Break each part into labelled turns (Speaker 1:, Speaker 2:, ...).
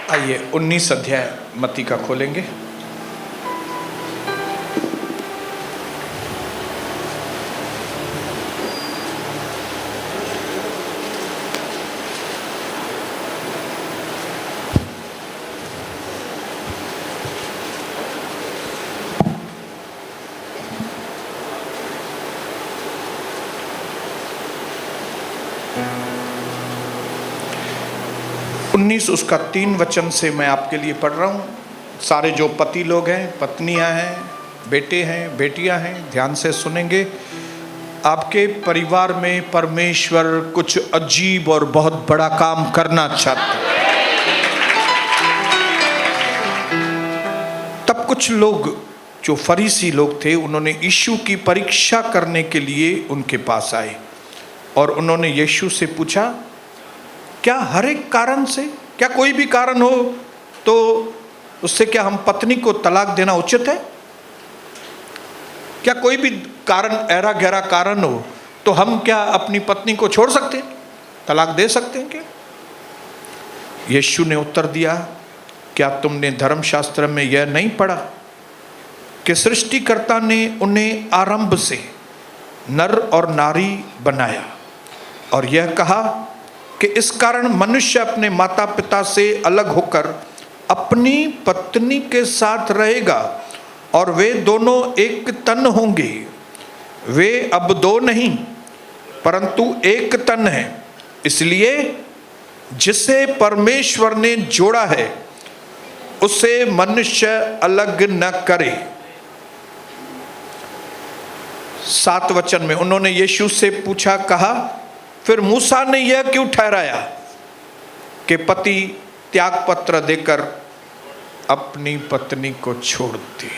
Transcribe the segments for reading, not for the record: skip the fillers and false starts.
Speaker 1: आइए 19 अध्याय मत्ती का खोलेंगे। उसका 3 वचन से मैं आपके लिए पढ़ रहा हूँ। सारे जो पति लोग हैं, पत्नियां हैं, बेटे हैं, बेटियां हैं, ध्यान से सुनेंगे। आपके परिवार में परमेश्वर कुछ अजीब और बहुत बड़ा काम करना चाहता है। तब कुछ लोग जो फरीसी लोग थे, उन्होंने यीशु की परीक्षा करने के लिए उनके पास आए और उन्होंने यीशु से पूछा, क्या हर एक कारण से, क्या कोई भी कारण हो तो उससे क्या हम पत्नी को तलाक देना उचित है? क्या कोई भी कारण, ऐरा गहरा कारण हो तो हम क्या अपनी पत्नी को छोड़ सकते हैं, तलाक दे सकते हैं क्या? यीशु ने उत्तर दिया, क्या तुमने धर्मशास्त्र में यह नहीं पढ़ा कि सृष्टिकर्ता ने उन्हें आरंभ से नर और नारी बनाया और यह कहा कि इस कारण मनुष्य अपने माता पिता से अलग होकर अपनी पत्नी के साथ रहेगा और वे दोनों एक तन होंगे। वे अब 2 नहीं परंतु एक तन है। इसलिए जिसे परमेश्वर ने जोड़ा है उसे मनुष्य अलग न करे। 7 वचन में उन्होंने यीशु से पूछा, कहा, फिर मूसा ने यह क्यों ठहराया कि पति त्याग पत्र देकर अपनी पत्नी को छोड़ दे?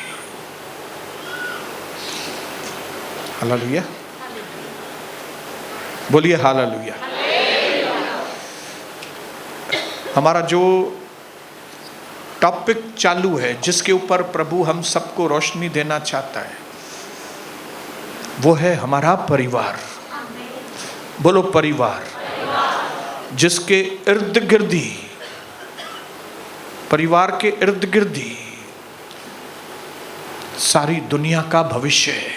Speaker 1: हालेलुया, बोलिए हालेलुया। हमारा जो टॉपिक चालू है, जिसके ऊपर प्रभु हम सबको रोशनी देना चाहता है, वो है हमारा परिवार। बोलो परिवार। जिसके इर्द गिर्द ही, परिवार के इर्द गिर्द ही सारी दुनिया का भविष्य है।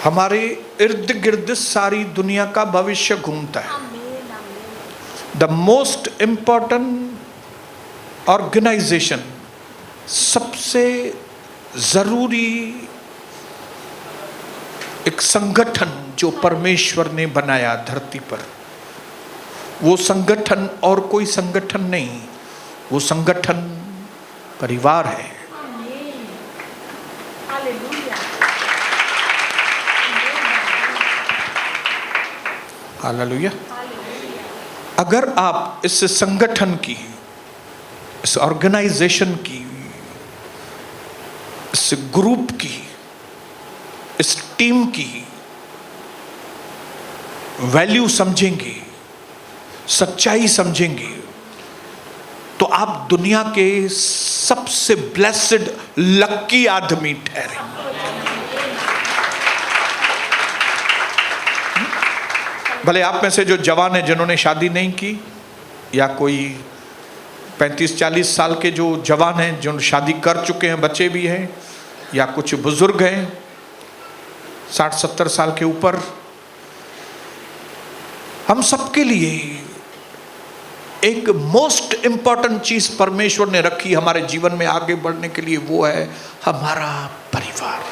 Speaker 1: हमारे इर्द गिर्द सारी दुनिया का भविष्य घूमता है। द मोस्ट इंपॉर्टेंट ऑर्गेनाइजेशन, सबसे जरूरी एक संगठन जो परमेश्वर ने बनाया धरती पर, वो संगठन और कोई संगठन नहीं, वो संगठन परिवार है। हालेलुया। अगर आप इस संगठन की, इस ऑर्गेनाइजेशन की, इस ग्रुप की, इस टीम की वैल्यू समझेंगे, सच्चाई समझेंगे, तो आप दुनिया के सबसे ब्लेस्ड लकी आदमी ठहरे। भले आप में से जो जवान है, जिन्होंने शादी नहीं की, या कोई 35-40 साल के जो जवान हैं, जो शादी कर चुके हैं, बच्चे भी हैं, या कुछ बुजुर्ग हैं 60-70 साल के ऊपर, हम सबके लिए एक मोस्ट इंपॉर्टेंट चीज परमेश्वर ने रखी हमारे जीवन में आगे बढ़ने के लिए, वो है हमारा परिवार।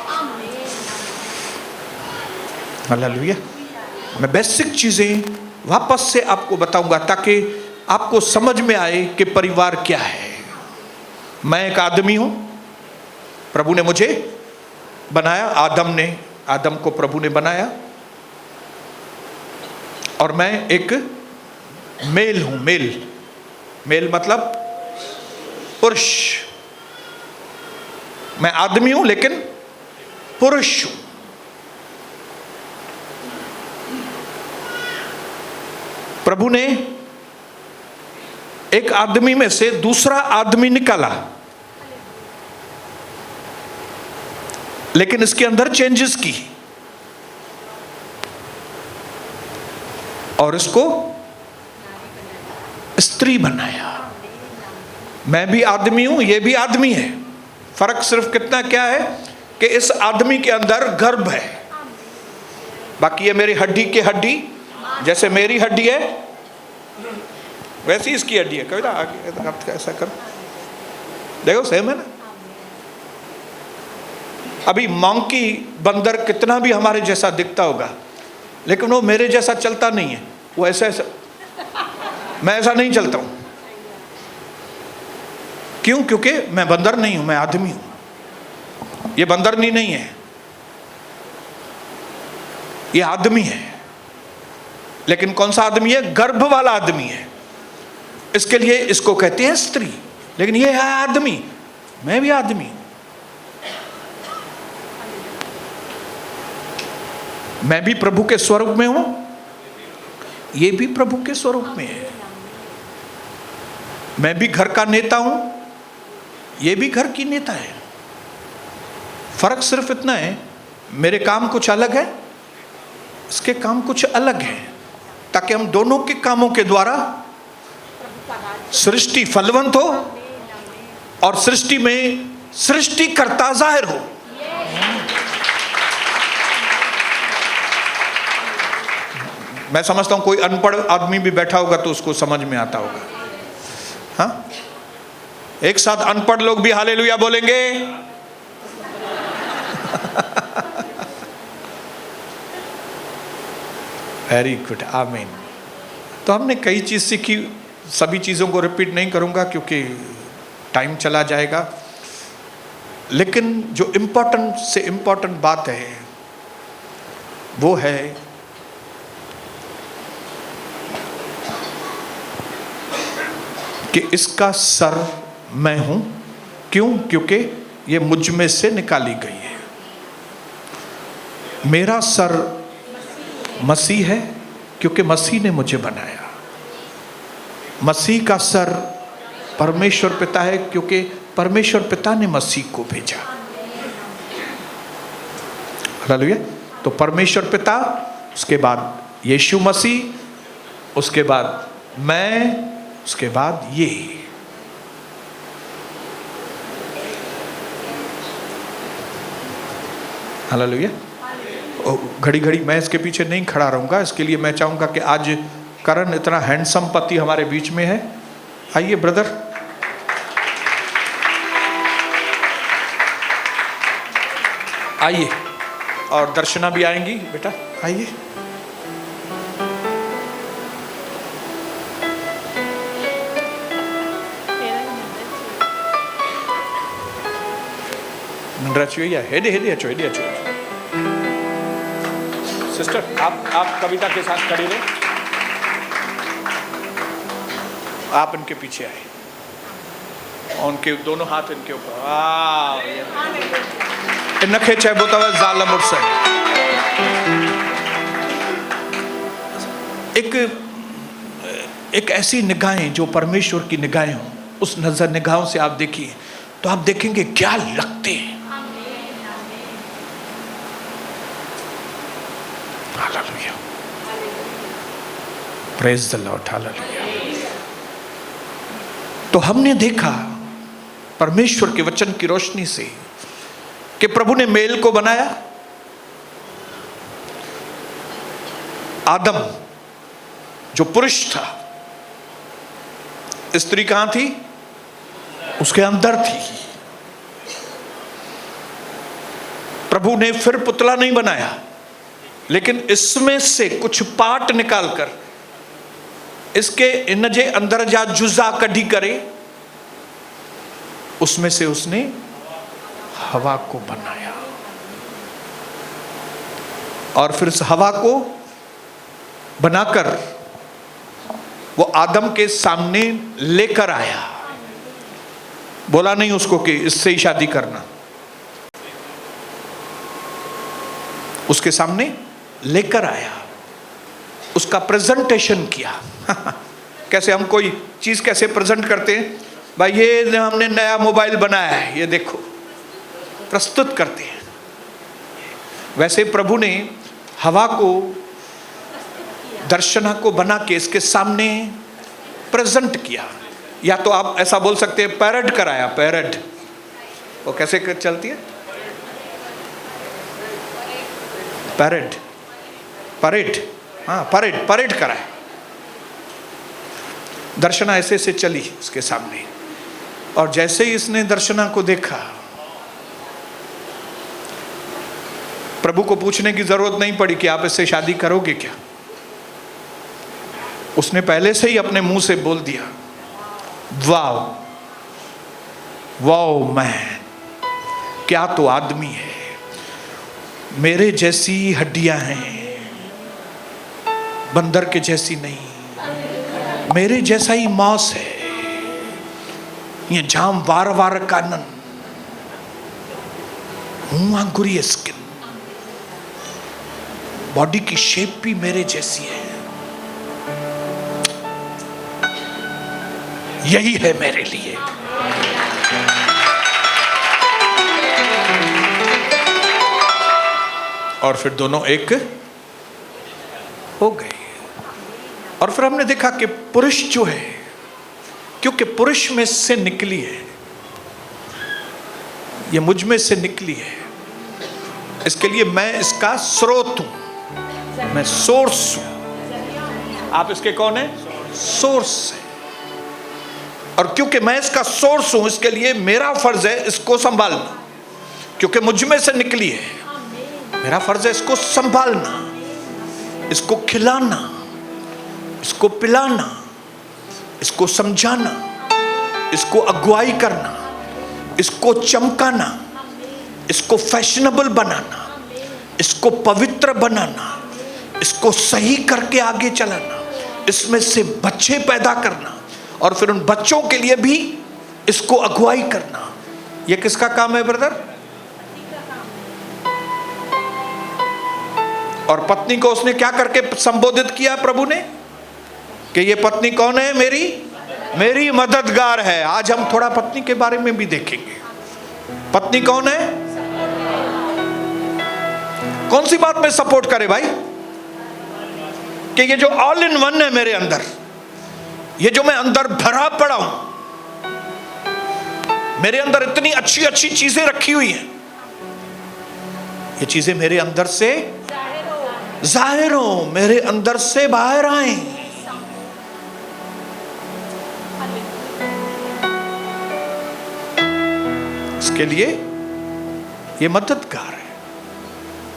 Speaker 1: हालेलुया। मैं बेसिक चीजें वापस से आपको बताऊंगा ताकि आपको समझ में आए कि परिवार क्या है। मैं एक आदमी हूं, प्रभु ने मुझे बनाया, आदम को प्रभु ने बनाया, और मैं एक मेल हूं। मेल मतलब पुरुष। मैं आदमी हूं लेकिन पुरुष हूं। प्रभु ने एक आदमी में से दूसरा आदमी निकाला, लेकिन इसके अंदर चेंजेस की और इसको स्त्री बनाया। मैं भी आदमी हूं, ये भी आदमी है। फर्क सिर्फ कितना क्या है कि इस आदमी के अंदर गर्भ है, बाकी ये मेरी हड्डी की हड्डी, जैसे मेरी हड्डी है वैसी इसकी हड्डी है। कभी आगे ऐसा कर, देखो सेम है ना। अभी मंकी बंदर कितना भी हमारे जैसा दिखता होगा, लेकिन वो मेरे जैसा चलता नहीं है। वो ऐसा ऐसा, मैं ऐसा नहीं चलता हूं। क्यों? क्योंकि मैं बंदर नहीं हूं, मैं आदमी हूं। ये बंदरनी नहीं है, ये आदमी है। लेकिन कौन सा आदमी है? गर्भ वाला आदमी है। इसके लिए इसको कहते हैं स्त्री, लेकिन ये है आदमी, मैं भी आदमी हूं। मैं भी प्रभु के स्वरूप में हूं, ये भी प्रभु के स्वरूप में है। मैं भी घर का नेता हूं, ये भी घर की नेता है। फर्क सिर्फ इतना है, मेरे काम कुछ अलग है, इसके काम कुछ अलग है, ताकि हम दोनों के कामों के द्वारा सृष्टि फलवंत हो और सृष्टि में सृष्टिकर्ता जाहिर हो। मैं समझता हूं कोई अनपढ़ आदमी भी बैठा होगा तो उसको समझ में आता होगा। हाँ, एक साथ अनपढ़ लोग भी हालेलुया बोलेंगे। वेरी गुड, आमीन। तो हमने कई चीज सीखी, सभी चीजों को रिपीट नहीं करूंगा क्योंकि टाइम चला जाएगा। लेकिन जो इंपॉर्टेंट से इंपॉर्टेंट बात है वो है कि इसका सर मैं हूं। क्यों? क्योंकि ये मुझ में से निकाली गई है। मेरा सर मसीह है क्योंकि मसीह ने मुझे बनाया। मसीह का सर परमेश्वर पिता है क्योंकि परमेश्वर पिता ने मसीह को भेजा। हालेलुया। तो परमेश्वर पिता, उसके बाद यीशु मसीह, उसके बाद मैं, उसके बाद ये। हालेलुया। घड़ी घड़ी मैं इसके पीछे नहीं खड़ा रहूंगा, इसके लिए मैं चाहूंगा कि आज करण इतना हैंडसम पति हमारे बीच में है। आइए ब्रदर, आइए, और दर्शना भी आएंगी। बेटा आइए। सिस्टर आप कविता के साथ खड़ी रहे, आप इनके पीछे आए, उनके दोनों हाथ इनके ऊपर। नखे चाहे बोता जालम उर्सन। एक ऐसी निगाहें जो परमेश्वर की निगाहें हों, उस नजर निगाहों से आप देखिए तो आप देखेंगे क्या लगते हैं। Hallelujah, praise the Lord, hallelujah. तो हमने देखा परमेश्वर के वचन की रोशनी से कि प्रभु ने मेल को बनाया। आदम जो पुरुष था, स्त्री कहां थी? उसके अंदर थी। प्रभु ने फिर पुतला नहीं बनाया, लेकिन इसमें से कुछ पार्ट निकालकर इसके इनजे अंदर जा जुजा कढ़ी करे, उसमें से उसने हवा को बनाया और फिर इस हवा को बनाकर वो आदम के सामने लेकर आया। बोला नहीं उसको कि इससे ही शादी करना, उसके सामने लेकर आया, उसका प्रेजेंटेशन किया। कैसे हम कोई चीज कैसे प्रेजेंट करते हैं? भाई ये हमने नया मोबाइल बनाया है, ये देखो, प्रस्तुत करते हैं। वैसे प्रभु ने हवा को, दर्शना को बना के इसके सामने प्रेजेंट किया, या तो आप ऐसा बोल सकते हैं पैरेड कराया। पैरेड वो कैसे चलती है? पैरेड, परेड, हाँ परेड, परेड कराया। दर्शना ऐसे से चली उसके सामने, और जैसे ही इसने दर्शना को देखा, प्रभु को पूछने की जरूरत नहीं पड़ी कि आप इससे शादी करोगे क्या। उसने पहले से ही अपने मुंह से बोल दिया, वाओ वाओ मैन, क्या तो आदमी है, मेरे जैसी हड्डियां हैं, बंदर के जैसी नहीं, मेरे जैसा ही मांस है, ये जाम वार वार कानन, हूं अंगुरी स्किन, बॉडी की शेप भी मेरे जैसी है, यही है मेरे लिए। और फिर दोनों एक हो गए। और फिर हमने देखा कि पुरुष जो है, क्योंकि पुरुष में से निकली है, ये मुझ में से निकली है, इसके लिए मैं इसका स्रोत हूं, मैं सोर्स हूं। आप इसके कौन है? सोर्स है। और क्योंकि मैं इसका सोर्स हूं, इसके लिए मेरा फर्ज है इसको संभालना, क्योंकि मुझ में से निकली है, मेरा फर्ज है इसको संभालना, इसको खिलाना, इसको पिलाना, इसको समझाना, इसको अगुवाई करना, इसको चमकाना, इसको फैशनेबल बनाना, इसको पवित्र बनाना, इसको सही करके आगे चलाना, इसमें से बच्चे पैदा करना, और फिर उन बच्चों के लिए भी इसको अगुवाई करना। यह किसका काम है ब्रदर? और पत्नी को उसने क्या करके संबोधित किया प्रभु ने कि ये पत्नी कौन है? मेरी मददगार है। आज हम थोड़ा पत्नी के बारे में भी देखेंगे। पत्नी कौन है? कौन सी बात में सपोर्ट करे भाई? कि ये जो ऑल इन वन है मेरे अंदर, ये जो मैं अंदर भरा पड़ा हूं, मेरे अंदर इतनी अच्छी अच्छी चीजें रखी हुई हैं, ये चीजें मेरे अंदर से जाहिर हो, मेरे अंदर से बाहर आए। इसके लिए ये मददगार है।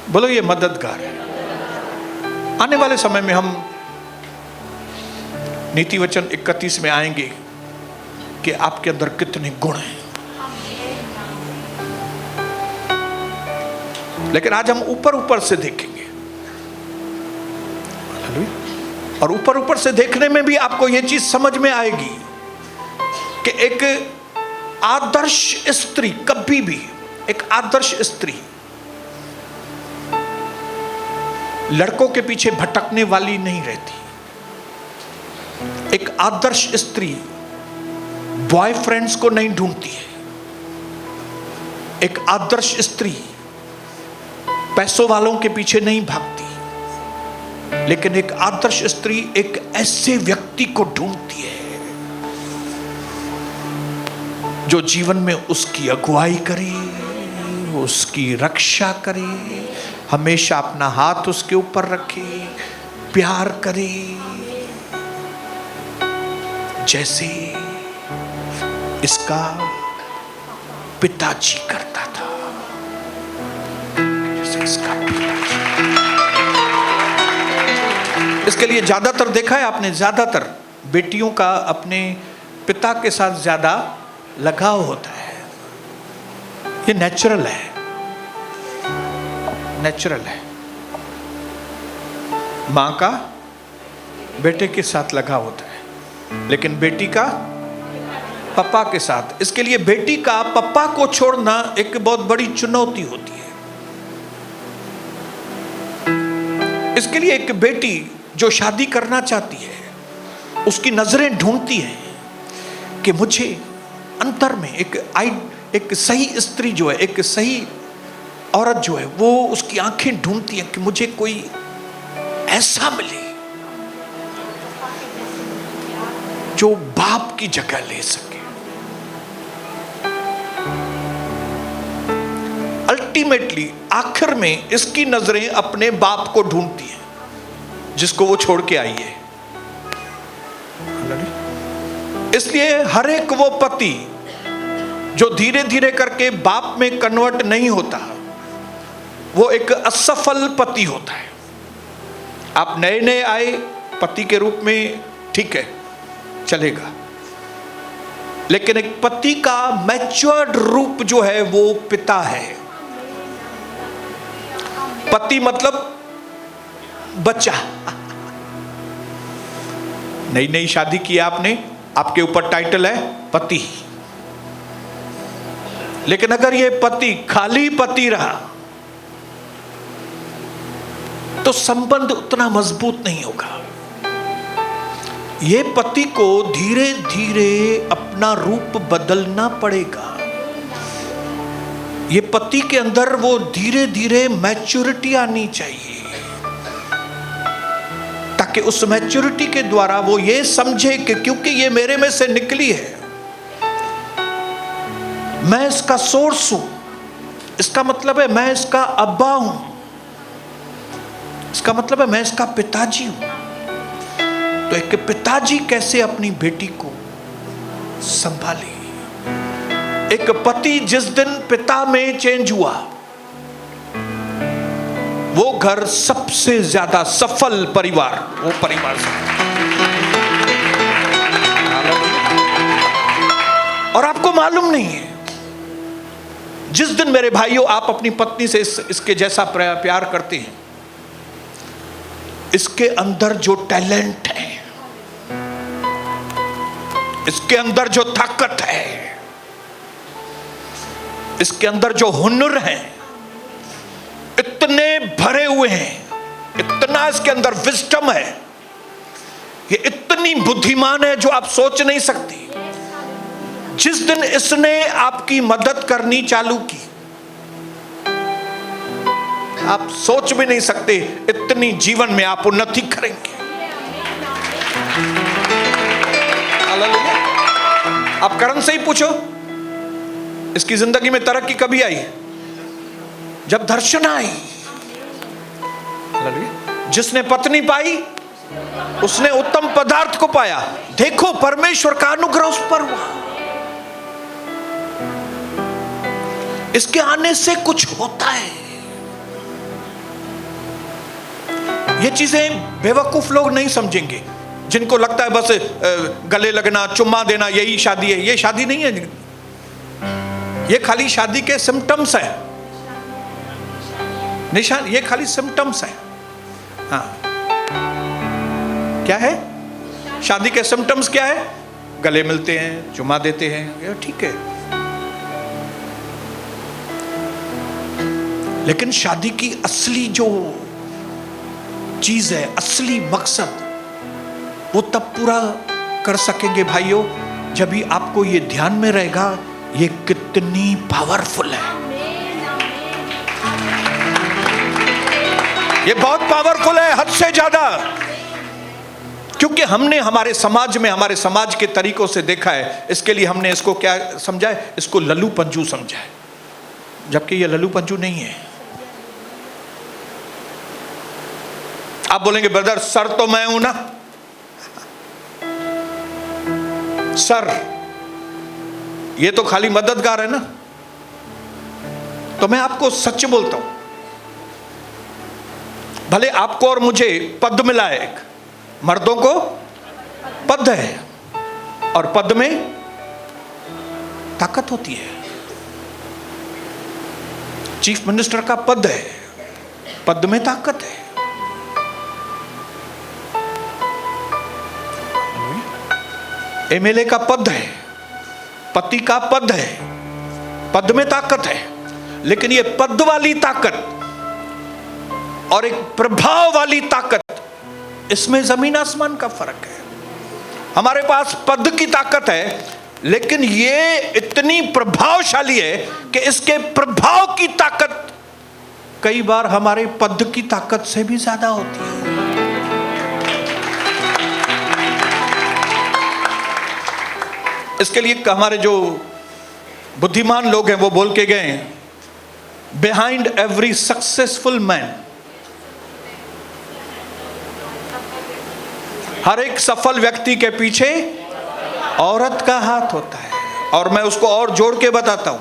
Speaker 1: बोलो ये मददगार है। आने वाले समय में हम नीति वचन 31 में आएंगे कि आपके अंदर कितने गुण हैं, लेकिन आज हम ऊपर ऊपर से देखेंगे। और ऊपर ऊपर से देखने में भी आपको यह चीज समझ में आएगी कि एक आदर्श स्त्री, कभी भी एक आदर्श स्त्री लड़कों के पीछे भटकने वाली नहीं रहती। एक आदर्श स्त्री बॉयफ्रेंड्स को नहीं ढूंढती है। एक आदर्श स्त्री पैसों वालों के पीछे नहीं भागती, लेकिन एक आदर्श स्त्री एक ऐसे व्यक्ति को ढूंढती है जो जीवन में उसकी अगुवाई करे, उसकी रक्षा करे, हमेशा अपना हाथ उसके ऊपर रखे, प्यार करे, जैसे इसका पिताजी करता था। जैसे इसका पिताजी। इसके लिए ज्यादातर देखा है आपने, ज्यादातर बेटियों का अपने पिता के साथ ज्यादा लगाव होता है। ये नेचुरल है, नेचुरल है। मां का बेटे के साथ लगाव होता है, लेकिन बेटी का पापा के साथ। इसके लिए बेटी का पापा को छोड़ना एक बहुत बड़ी चुनौती होती है। इसके लिए एक बेटी जो शादी करना चाहती है, उसकी नजरें ढूंढती हैं कि मुझे अंतर में एक सही स्त्री जो है, एक सही औरत जो है, वो उसकी आंखें ढूंढती हैं कि मुझे कोई ऐसा मिले जो बाप की जगह ले सके। अल्टीमेटली आखिर में इसकी नजरें अपने बाप को ढूंढती हैं जिसको वो छोड़ के आई है। इसलिए हर एक वो पति जो धीरे धीरे करके बाप में कन्वर्ट नहीं होता, वो एक असफल पति होता है। आप नए नए आए पति के रूप में, ठीक है, चलेगा, लेकिन एक पति का मैच्योर्ड रूप जो है वो पिता है। पति मतलब बच्चा। नई नई शादी की आपने, आपके ऊपर टाइटल है पति, लेकिन अगर ये पति खाली पति रहा तो संबंध उतना मजबूत नहीं होगा। ये पति को धीरे धीरे अपना रूप बदलना पड़ेगा। ये पति के अंदर वो धीरे धीरे मैच्योरिटी आनी चाहिए, ताकि उस मैच्योरिटी के द्वारा वो ये समझे कि क्योंकि ये मेरे में से निकली है, मैं इसका सोर्स हूं, इसका मतलब है मैं इसका अब्बा हूं, इसका मतलब है मैं इसका पिताजी हूं। तो एक पिताजी कैसे अपनी बेटी को संभाले। एक पति जिस दिन पिता में चेंज हुआ, वो घर सबसे ज्यादा सफल परिवार, वो परिवार से। और आपको मालूम नहीं है, जिस दिन मेरे भाइयों आप अपनी पत्नी से इसके जैसा प्यार करते हैं, इसके अंदर जो टैलेंट है, इसके अंदर जो ताकत है, इसके अंदर जो हुनर है, इतने भरे हुए हैं, इतना इसके अंदर विजडम है, ये इतनी बुद्धिमान है जो आप सोच नहीं सकती। जिस दिन इसने आपकी मदद करनी चालू की, आप सोच भी नहीं सकते इतनी जीवन में आप उन्नति करेंगे। आप करण से ही पूछो, इसकी जिंदगी में तरक्की कभी आई? जब दर्शन आई। जिसने पत्नी पाई उसने उत्तम पदार्थ को पाया। देखो परमेश्वर का अनुग्रह उस पर हुआ। इसके आने से कुछ होता है। ये चीजें बेवकूफ लोग नहीं समझेंगे, जिनको लगता है बस गले लगना, चुम्मा देना यही शादी है। ये शादी नहीं है, ये खाली शादी के सिम्टम्स है, निशान, ये खाली सिम्टम्स है। हाँ, क्या है शादी के सिम्टम्स? क्या है? गले मिलते हैं, चुम्मा देते हैं, ये ठीक है। लेकिन शादी की असली जो चीज है, असली मकसद, वो तब पूरा कर सकेंगे भाइयों जब भी आपको ये ध्यान में रहेगा ये कितनी पावरफुल है। ये बहुत पावरफुल है, हद से ज्यादा। क्योंकि हमने हमारे समाज में, हमारे समाज के तरीकों से देखा है। इसके लिए हमने इसको क्या समझा है? इसको लल्लू पंजू समझा है, जबकि ये लल्लू पंजू नहीं है। आप बोलेंगे ब्रदर सर तो मैं हूं ना। सर ये तो खाली मददगार है ना। तो मैं आपको सच बोलता हूं, भले आपको और मुझे पद मिला है, एक मर्दों को पद है और पद में ताकत होती है। चीफ मिनिस्टर का पद है, पद में ताकत है। एमएलए का पद है, पति का पद है, पद में ताकत है। लेकिन ये पद वाली ताकत और एक प्रभाव वाली ताकत, इसमें जमीन आसमान का फर्क है। हमारे पास पद की ताकत है, लेकिन ये इतनी प्रभावशाली है कि इसके प्रभाव की ताकत कई बार हमारे पद की ताकत से भी ज्यादा होती है। इसके लिए हमारे जो बुद्धिमान लोग हैं वो बोल के गए हैं, बिहाइंड एवरी सक्सेसफुल मैन, हर एक सफल व्यक्ति के पीछे औरत का हाथ होता है। और मैं उसको और जोड़ के बताता हूं,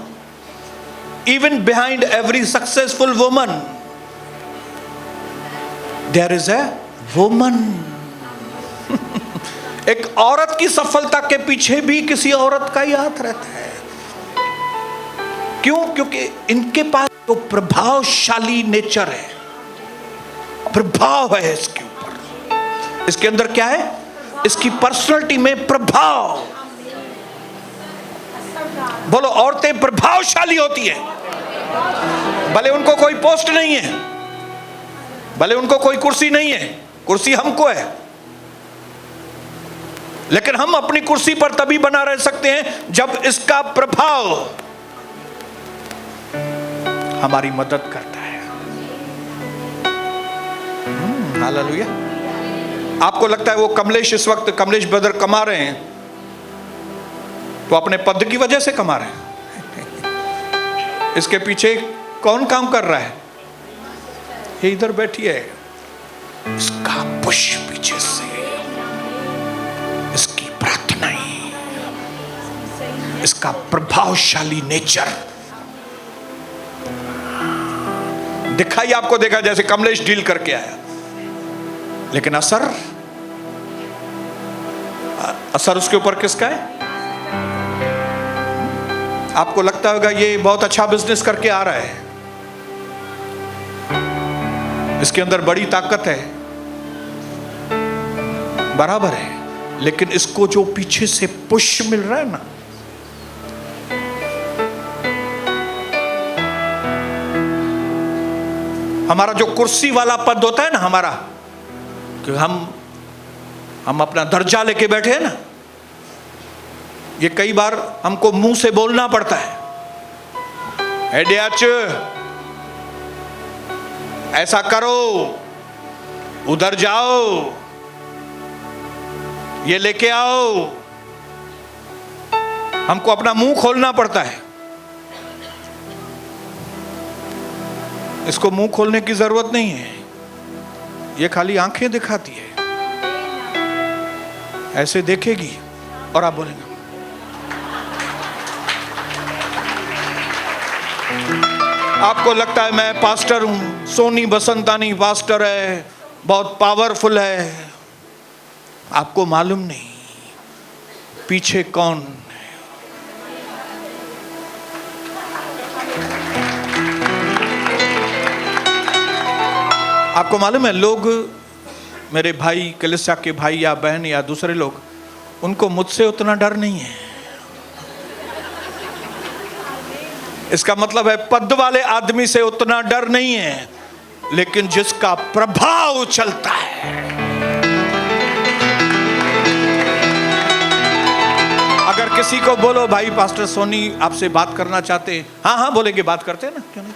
Speaker 1: even behind every successful woman there is a woman. एक औरत की सफलता के पीछे भी किसी औरत का ही हाथ रहता है। क्यों? क्योंकि इनके पास तो प्रभावशाली नेचर है, प्रभाव है इसके ऊपर। इसके अंदर क्या है? इसकी पर्सनालिटी में प्रभाव। बोलो, औरतें प्रभावशाली होती है। भले उनको कोई पोस्ट नहीं है, भले उनको कोई कुर्सी नहीं है, कुर्सी हमको है, लेकिन हम अपनी कुर्सी पर तभी बना रह सकते हैं जब इसका प्रभाव हमारी मदद करता है। हालेलुया। आपको लगता है वो कमलेश, इस वक्त कमलेश ब्रदर कमा रहे हैं तो अपने पद की वजह से कमा रहे हैं? इसके पीछे कौन काम कर रहा है? ये इधर बैठी है, इसका पुश पीछे से, इसकी प्रार्थनाएं, इसका प्रभावशाली नेचर। दिखाई आपको देखा जैसे कमलेश डील करके आया, लेकिन असर उसके ऊपर किसका है? आपको लगता होगा ये बहुत अच्छा बिजनेस करके आ रहा है, इसके अंदर बड़ी ताकत है, बराबर है, लेकिन इसको जो पीछे से पुश मिल रहा है ना, हमारा जो कुर्सी वाला पद होता है ना हमारा, कि हम अपना दर्जा लेके बैठे हैं ना, ये कई बार हमको मुंह से बोलना पड़ता है, एडियाच ऐसा करो, उधर जाओ, ये लेके आओ। हमको अपना मुंह खोलना पड़ता है। इसको मुंह खोलने की जरूरत नहीं है, ये खाली आंखें दिखाती है, ऐसे देखेगी और आप बोलेंगे। आपको लगता है मैं पास्टर हूं, सोनी बसंतानी पास्टर है, बहुत पावरफुल है, आपको मालूम नहीं पीछे कौन है। आपको मालूम है, लोग, मेरे भाई, कलीसिया के भाई या बहन या दूसरे लोग, उनको मुझसे उतना डर नहीं है। इसका मतलब है पद वाले आदमी से उतना डर नहीं है, लेकिन जिसका प्रभाव चलता है। अगर किसी को बोलो भाई पास्टर सोनी आपसे बात करना चाहते हैं, हाँ हाँ बोलेंगे, बात करते हैं ना, क्यों नहीं।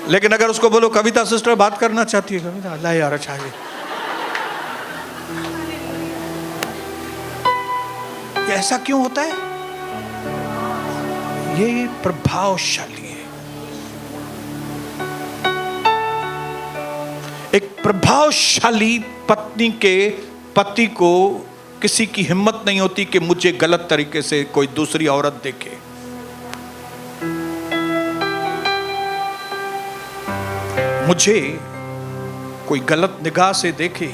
Speaker 1: लेकिन अगर उसको बोलो कविता सिस्टर बात करना चाहती है, कविता अल्लाह यार अच्छा है, ऐसा क्यों होता है? ये प्रभावशाली है। एक प्रभावशाली पत्नी के पति को किसी की हिम्मत नहीं होती कि मुझे गलत तरीके से कोई दूसरी औरत देखे। मुझे कोई गलत निगाह से देखे,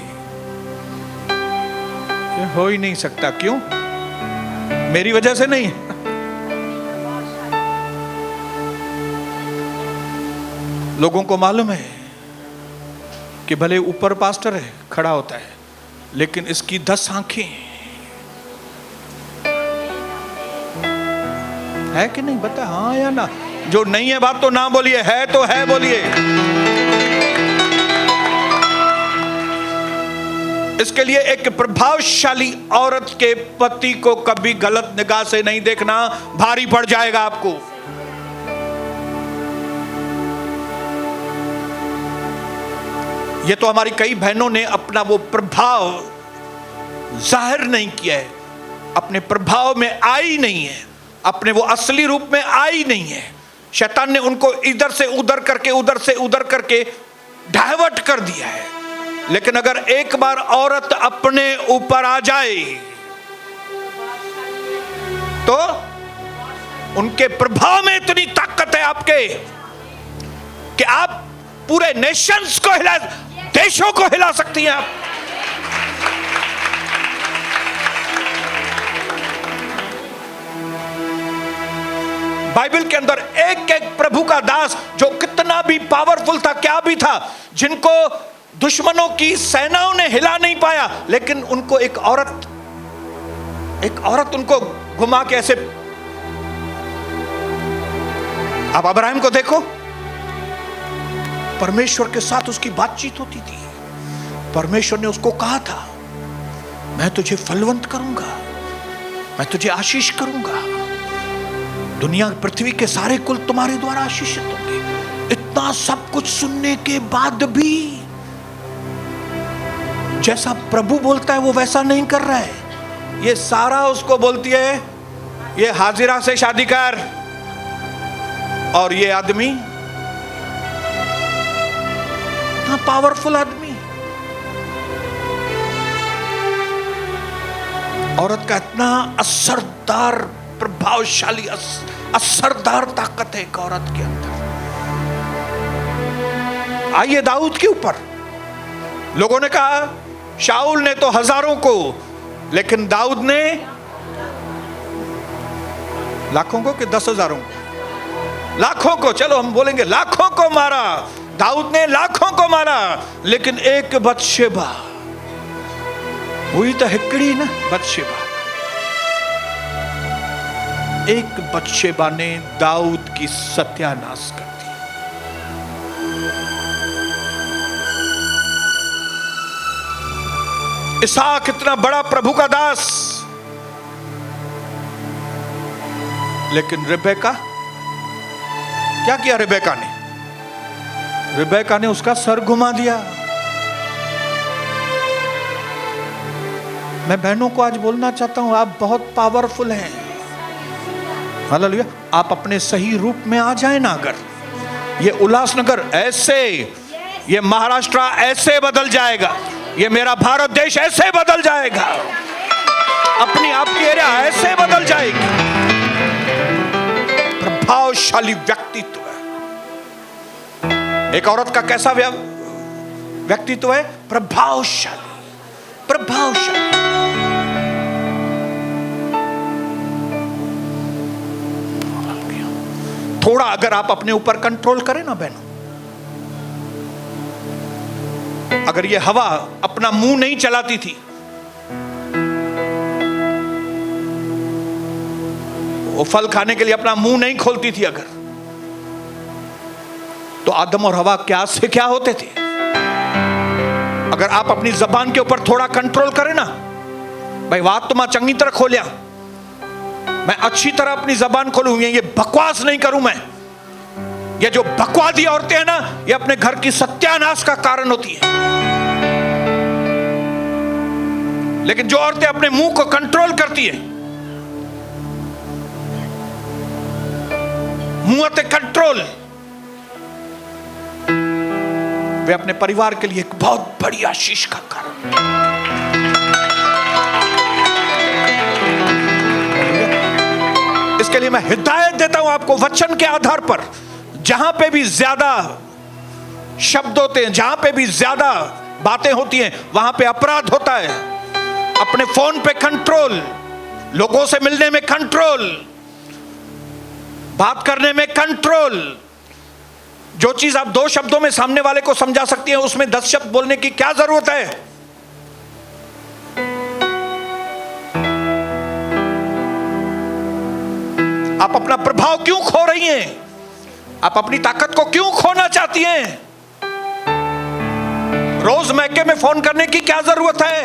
Speaker 1: ये हो ही नहीं सकता। क्यों? मेरी वजह से नहीं। लोगों को मालूम है कि भले ऊपर पास्टर है, खड़ा होता है, लेकिन इसकी 10 आंखें है कि नहीं? बता हाँ या ना। जो नहीं है बात तो ना बोलिए, है तो है बोलिए। इसके लिए एक प्रभावशाली औरत के पति को कभी गलत निगाह से नहीं देखना, भारी पड़ जाएगा आपको। ये तो हमारी कई बहनों ने अपना वो प्रभाव जाहिर नहीं किया है, अपने प्रभाव में आई नहीं है, अपने वो असली रूप में आई नहीं है। शैतान ने उनको इधर से उधर करके, उधर से उधर करके डाइवर्ट कर दिया है। लेकिन अगर एक बार औरत अपने ऊपर आ जाए तो उनके प्रभाव में इतनी ताकत है आपके कि आप पूरे नेशंस को हिला, देशों को हिला सकती हैं आप। बाइबल के अंदर एक एक प्रभु का दास जो कितना भी पावरफुल था, क्या भी था, जिनको दुश्मनों की सेनाओं ने हिला नहीं पाया, लेकिन उनको एक औरत उनको घुमा के ऐसे। अब अब्राहम को देखो, परमेश्वर के साथ उसकी बातचीत होती थी। परमेश्वर ने उसको कहा था, मैं तुझे फलवंत करूंगा, मैं तुझे आशीष करूंगा, दुनिया पृथ्वी के सारे कुल तुम्हारे द्वारा आशीषित होंगे। इतना सब कुछ सुनने के बाद भी जैसा प्रभु बोलता है वो वैसा नहीं कर रहा है। ये सारा उसको बोलती है, ये हाजिरा से शादी कर, और ये आदमी इतना पावरफुल आदमी, औरत का इतना असरदार, प्रभावशाली, असरदार ताकत है एक औरत के अंदर। आइए दाऊद के ऊपर, लोगों ने कहा शाऊल ने तो हजारों को, लेकिन दाऊद ने लाखों को कि 10,000 को, लाखों को, चलो हम बोलेंगे लाखों को मारा। दाऊद ने लाखों को मारा, लेकिन एक बतशेबा हुई तो हिकड़ी ना, बतशेबा, एक बतशेबा ने दाऊद की सत्यानाश कर दी। इसहाक इतना बड़ा प्रभु का दास, लेकिन रिबेका, क्या किया रिबेका ने? रिबेका ने उसका सर घुमा दिया। मैं बहनों को आज बोलना चाहता हूं, आप बहुत पावरफुल हैं। हालेलुया। आप अपने सही रूप में आ जाए ना, अगर ये उल्लासनगर ऐसे, ये महाराष्ट्र ऐसे बदल जाएगा, ये मेरा भारत देश ऐसे बदल जाएगा, अपनी आपकी एरिया ऐसे बदल जाएगी। प्रभावशाली व्यक्तित्व है एक औरत का। कैसा व्यक्तित्व है? प्रभावशाली, प्रभावशाली। थोड़ा अगर आप अपने ऊपर कंट्रोल करें ना बहनों, अगर ये हवा अपना मुंह नहीं चलाती थी, वो फल खाने के लिए अपना मुंह नहीं खोलती थी अगर, तो आदम और हवा क्या से क्या होते थे। अगर आप अपनी जबान के ऊपर थोड़ा कंट्रोल करें ना, भाई बात तो मैं चंगी तरह खोलिया, मैं अच्छी तरह अपनी जबान खोलूंगी, ये बकवास नहीं करूं मैं। ये जो बकवादी औरतें हैं ना, ये अपने घर की सत्यानाश का कारण होती है। लेकिन जो औरतें अपने मुंह को कंट्रोल करती है, मुंह पे कंट्रोल, वे अपने परिवार के लिए एक बहुत बड़ी आशीष का कारण। इसके लिए मैं हिदायत देता हूं आपको वचन के आधार पर, जहां पे भी ज्यादा शब्द होते हैं, जहां पे भी ज्यादा बातें होती हैं, वहां पे अपराध होता है। अपने फोन पे कंट्रोल, लोगों से मिलने में कंट्रोल, बात करने में कंट्रोल। जो चीज आप 2 शब्दों में सामने वाले को समझा सकती हैं, उसमें 10 शब्द बोलने की क्या जरूरत है? आप अपना प्रभाव क्यों खो रही हैं? आप अपनी ताकत को क्यों खोना चाहती हैं? रोज मैके में फोन करने की क्या जरूरत है?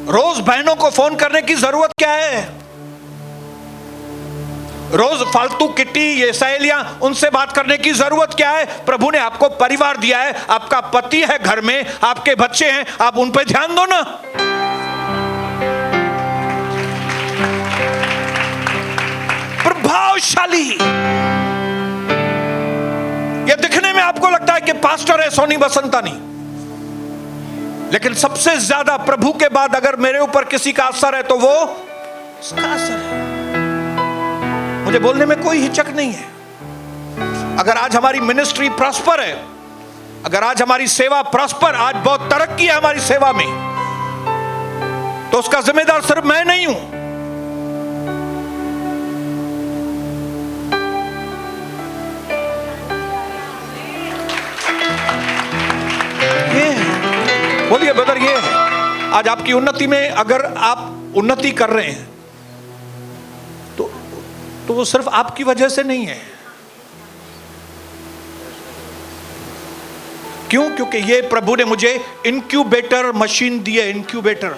Speaker 1: रोज बहनों को फोन करने की जरूरत क्या है? रोज फालतू किट्टी, ये सहेलियां, उनसे बात करने की जरूरत क्या है? प्रभु ने आपको परिवार दिया है, आपका पति है घर में, आपके बच्चे हैं, आप उन पर ध्यान दो ना। वाली। ये दिखने में आपको लगता है कि पास्टर है सोनी बसंतानी, लेकिन सबसे ज्यादा प्रभु के बाद अगर मेरे ऊपर किसी का असर है तो वो उसका असर है। मुझे बोलने में कोई हिचक नहीं है। अगर आज हमारी मिनिस्ट्री प्रॉस्पर है, अगर आज हमारी सेवा प्रॉस्पर, आज बहुत तरक्की है हमारी सेवा में, तो उसका जिम्मेदार सिर्फ मैं नहीं हूं। ये बोलिए ब्रदर, ये है आज आपकी उन्नति में। अगर आप उन्नति कर रहे हैं तो वो सिर्फ आपकी वजह से नहीं है। क्यों? क्योंकि ये प्रभु ने मुझे इंक्यूबेटर मशीन दी है। इंक्यूबेटर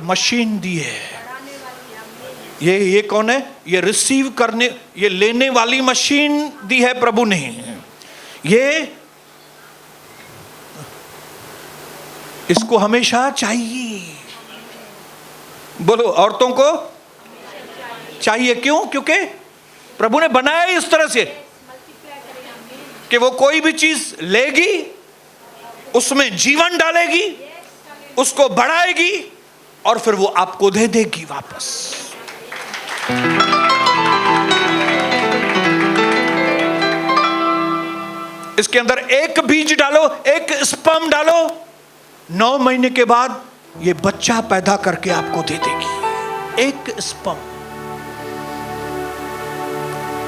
Speaker 1: मशीन दी है। ये कौन है? ये रिसीव करने, ये लेने वाली मशीन दी है प्रभु ने। ये इसको हमेशा चाहिए। बोलो, औरतों को चाहिए। क्यों? क्योंकि प्रभु ने बनाया इस तरह से कि वो कोई भी चीज लेगी, उसमें जीवन डालेगी, उसको बढ़ाएगी और फिर वो आपको दे देगी वापस। इसके अंदर एक बीज डालो, एक स्पर्म डालो, 9 महीने के बाद ये बच्चा पैदा करके आपको दे देगी। एक स्पर्म।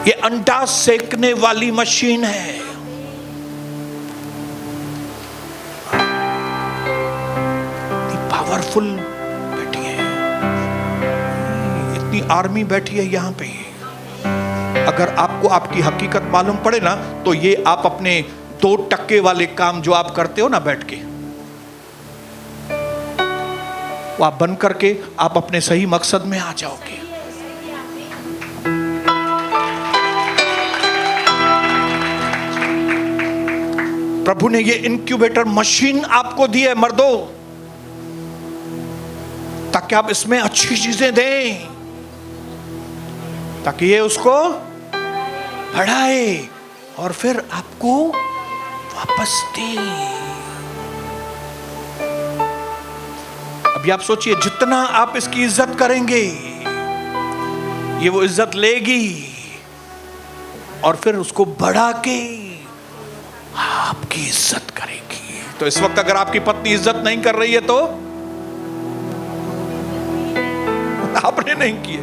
Speaker 1: ये अंडा सेकने वाली मशीन है। पावरफुल बैठी है, इतनी आर्मी बैठी है यहां पे। अगर आपको आपकी हकीकत मालूम पड़े ना, तो ये आप अपने 2% वाले काम जो आप करते हो ना बैठ के, वो आप बंद करके आप अपने सही मकसद में आ जाओगे। प्रभु ने ये इंक्यूबेटर मशीन आपको दी है मर्दों, ताकि आप इसमें अच्छी चीजें दें, ताकि ये उसको बढ़ाए और फिर आपको वापस दे। अभी आप सोचिए, जितना आप इसकी इज्जत करेंगे, ये वो इज्जत लेगी और फिर उसको बढ़ा के आपकी इज्जत करेगी। तो इस वक्त अगर आपकी पत्नी इज्जत नहीं कर रही है तो आपने नहीं किए।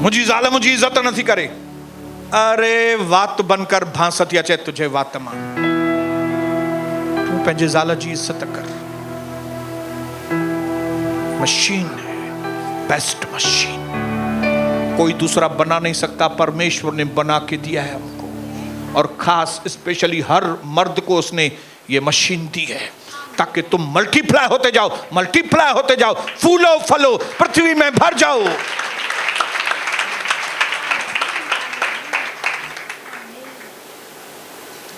Speaker 1: मुझी ज़ाल मुझी इज्जत नहीं करे। अरे वात बनकर भांसत या चे तुझे वात मान, तू पंहिंजे ज़ाल जी इज्जत कर। मशीन है, बेस्ट मशीन, कोई दूसरा बना नहीं सकता। परमेश्वर ने बना के दिया है हमको, और खास स्पेशली हर मर्द को उसने ये मशीन दी है, ताकि तुम मल्टीप्लाई होते जाओ, मल्टीप्लाई होते जाओ, फूलो फलो, पृथ्वी में भर जाओ।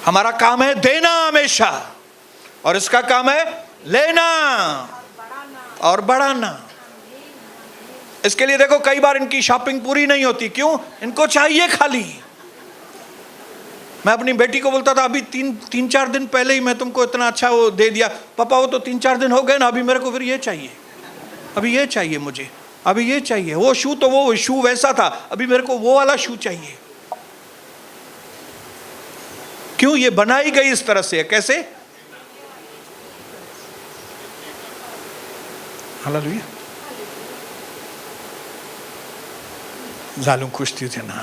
Speaker 1: हमारा काम है देना हमेशा, और इसका काम है लेना और बढ़ाना। इसके लिए देखो, कई बार इनकी शॉपिंग पूरी नहीं होती। क्यों? इनको चाहिए खाली। मैं अपनी बेटी को बोलता था, अभी 3-4 दिन पहले ही मैं तुमको इतना अच्छा वो दे दिया। पापा वो तो 3-4 दिन हो गए ना, अभी मेरे को फिर ये चाहिए, अभी ये चाहिए मुझे, अभी ये चाहिए। वो शू तो वो शू वैसा था, अभी मेरे को वो वाला शू चाहिए। क्यों? ये बनाई गई इस तरह से। कैसे? हालेलुया। ज़ालूं खुश थी ना,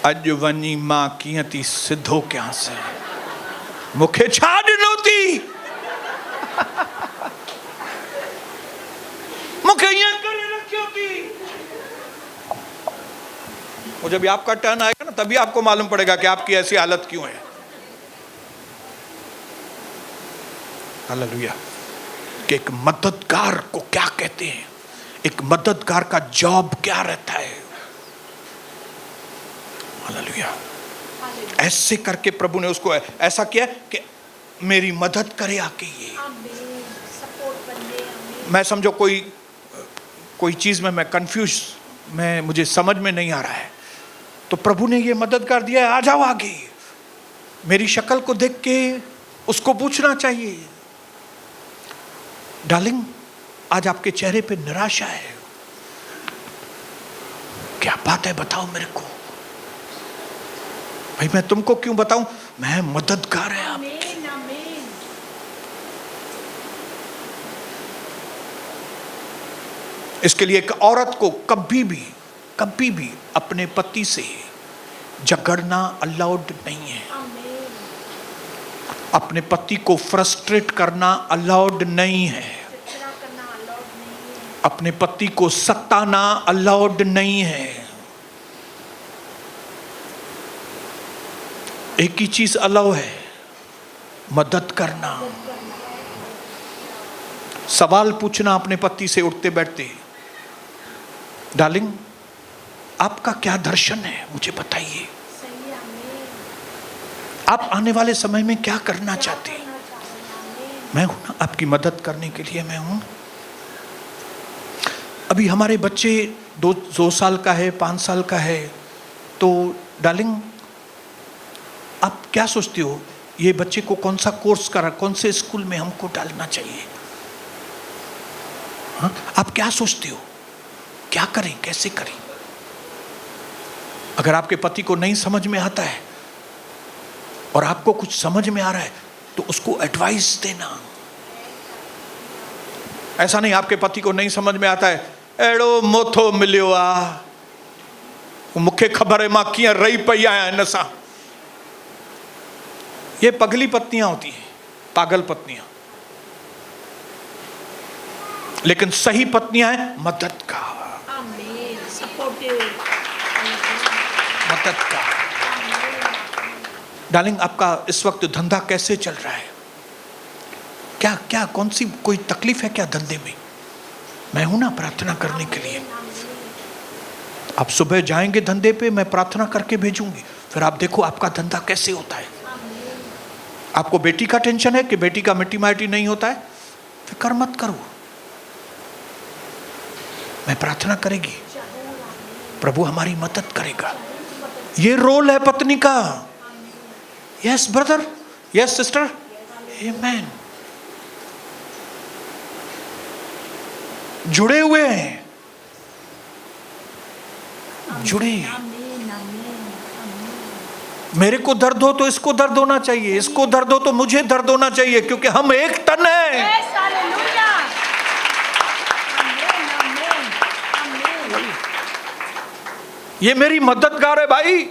Speaker 1: अज वनी मां कीअं थी सिधो कयांसि, मूंखे छा ॾिनो थी, मूंखे ईअं करे रखियो थी। और जब आपका टर्न आएगा ना, तभी आपको मालूम पड़ेगा कि आपकी ऐसी हालत क्यों है। हालेलुया। कि एक मददगार को क्या कहते हैं, एक मददगार का जॉब क्या रहता है। हालेलुया। ऐसे करके प्रभु ने उसको ऐसा किया कि मेरी मदद करे आके। ये मैं समझो कोई चीज़ में मैं कंफ्यूज, मुझे समझ में नहीं आ रहा है, तो प्रभु ने ये मदद कर दिया है, आ जाओ आगे। मेरी शक्ल को देख के उसको पूछना चाहिए, डार्लिंग आज आपके चेहरे पे निराशा है, क्या बात है बताओ मेरे को। भाई मैं तुमको क्यों बताऊं, मैं मददगार है आपकी। इसके लिए एक औरत को कभी भी अपने पति से झगड़ना अलाउड नहीं है, अपने पति को फ्रस्ट्रेट करना अलाउड नहीं है, अपने पति को सताना अलाउड नहीं है। एक ही चीज अलाउ है, मदद करना, सवाल पूछना अपने पति से उठते बैठते, डार्लिंग आपका क्या दर्शन है मुझे बताइए, आप आने वाले समय में क्या करना चाहते हैं, मैं हूं ना आपकी मदद करने के लिए, मैं हूं। अभी हमारे बच्चे 2 साल का है, 5 साल का है, तो डार्लिंग आप क्या सोचते हो ये बच्चे को कौन सा कोर्स करा, कौन से स्कूल में हमको डालना चाहिए, हाँ? आप क्या सोचते हो, क्या करें, कैसे करें? अगर आपके पति को नहीं समझ में आता है और आपको कुछ समझ में आ रहा है तो उसको एडवाइस देना। ऐसा नहीं आपके पति को नहीं समझ में आता है, एड़ो मोथो मिलियो आ, मुखे खबर है मां कियां रही पई आया इन सां। ये पगली पत्नियां होती हैं, पागल पत्नियां। लेकिन सही पत्नियां हैं मददगार, मददगार। डार्लिंग आपका इस वक्त धंधा कैसे चल रहा है, क्या कौन सी कोई तकलीफ है क्या धंधे में, मैं हूं ना प्रार्थना करने के लिए। आप सुबह जाएंगे धंधे पे, मैं प्रार्थना करके भेजूंगी, फिर आप देखो आपका धंधा कैसे होता है। आपको बेटी का टेंशन है कि बेटी का मिट्टी माटी नहीं होता है, फिक्र मत करो, मैं प्रार्थना करेगी, प्रभु हमारी मदद करेगा। ये रोल है पत्नी का। यस ब्रदर, यस सिस्टर, आमेन। जुड़े हुए हैं, जुड़े। मेरे को दर्द हो तो इसको दर्द होना चाहिए, इसको दर्द हो तो मुझे दर्द होना चाहिए, क्योंकि हम एक तन हैं। ये मेरी मददगार है भाई।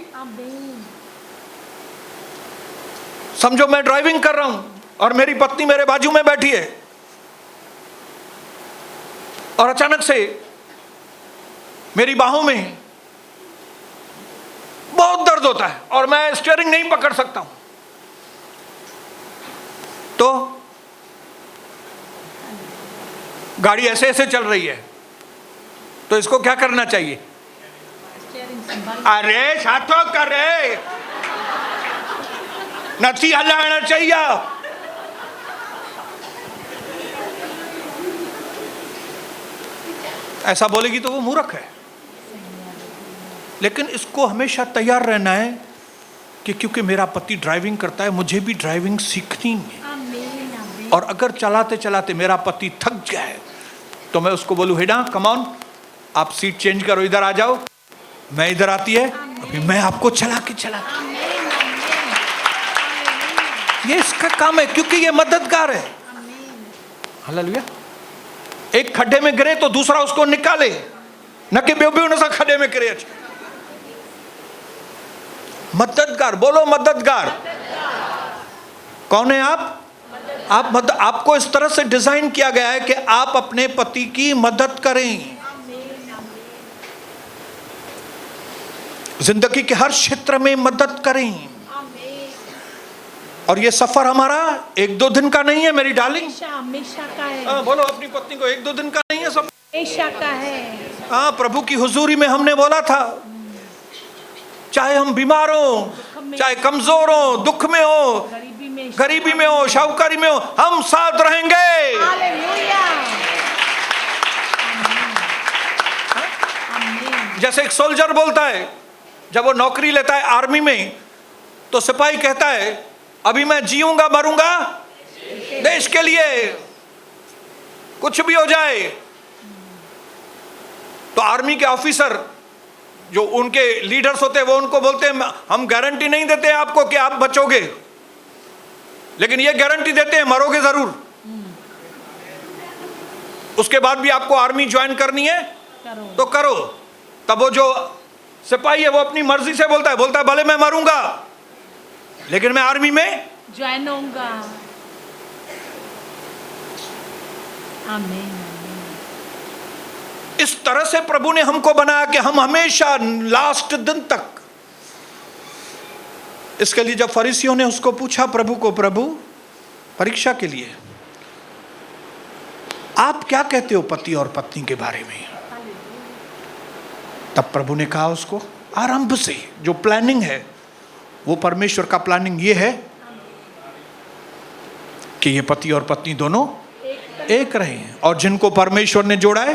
Speaker 1: समझो मैं ड्राइविंग कर रहा हूं और मेरी पत्नी मेरे बाजू में बैठी है और अचानक से मेरी बाहों में बहुत दर्द होता है और मैं स्टीयरिंग नहीं पकड़ सकता हूं, तो गाड़ी ऐसे ऐसे चल रही है, तो इसको क्या करना चाहिए? अरे साथो करे नथी हलाना चाहिए। ऐसा बोलेगी तो वो मूर्ख है। लेकिन इसको हमेशा तैयार रहना है कि क्योंकि मेरा पति ड्राइविंग करता है, मुझे भी ड्राइविंग सीखनी है। और अगर चलाते चलाते मेरा पति थक जाए तो मैं उसको बोलूं, हेडा कम ऑन, आप सीट चेंज करो, इधर आ जाओ, मैं इधर आती है, अभी मैं आपको चला के चला। ये इसका काम है, क्योंकि ये मददगार है। हालेलुया। एक खड्डे में गिरे तो दूसरा उसको निकाले, न कि बेबी न सा खड्डे में गिरे। मददगार, बोलो मददगार। कौन है आप? आपको इस तरह से डिजाइन किया गया है कि आप अपने पति की मदद करें। जिंदगी के हर क्षेत्र में मदद करें। और ये सफर हमारा 1-2 दिन का नहीं है मेरी डार्लिंग,
Speaker 2: हमेशा का है।
Speaker 1: बोलो अपनी पत्नी को, 1-2 दिन का नहीं है, सब
Speaker 2: हमेशा का है।
Speaker 1: प्रभु की हुजूरी में हमने बोला था, चाहे हम बीमार हो, चाहे कमजोर हो, दुख में हो, गरीबी में हो, शाहूकारी में हो, हम साथ रहेंगे। जैसे एक सोल्जर बोलता है, जब वो नौकरी लेता है आर्मी में, तो सिपाही कहता है अभी मैं जीऊंगा मरूंगा देश के लिए, कुछ भी हो जाए। तो आर्मी के ऑफिसर जो उनके लीडर्स होते हैं वो उनको बोलते हैं हम गारंटी नहीं देते आपको कि आप बचोगे, लेकिन ये गारंटी देते हैं मरोगे जरूर। उसके बाद भी आपको आर्मी ज्वाइन करनी है तो करो। तब वो जो सिपाही है वो अपनी मर्जी से बोलता है भले मैं मरूंगा लेकिन मैं आर्मी में
Speaker 2: ज्वाइन होऊंगा। आमीन।
Speaker 1: इस तरह से प्रभु ने हमको बनाया कि हम हमेशा लास्ट दिन तक। इसके लिए जब फरीसियों ने उसको पूछा प्रभु परीक्षा के लिए, आप क्या कहते हो पति और पत्नी के बारे में, तब प्रभु ने कहा उसको आरंभ से जो प्लानिंग है वो परमेश्वर का प्लानिंग ये है कि ये पति और पत्नी दोनों एक रहे, और जिनको परमेश्वर ने जोड़ा है।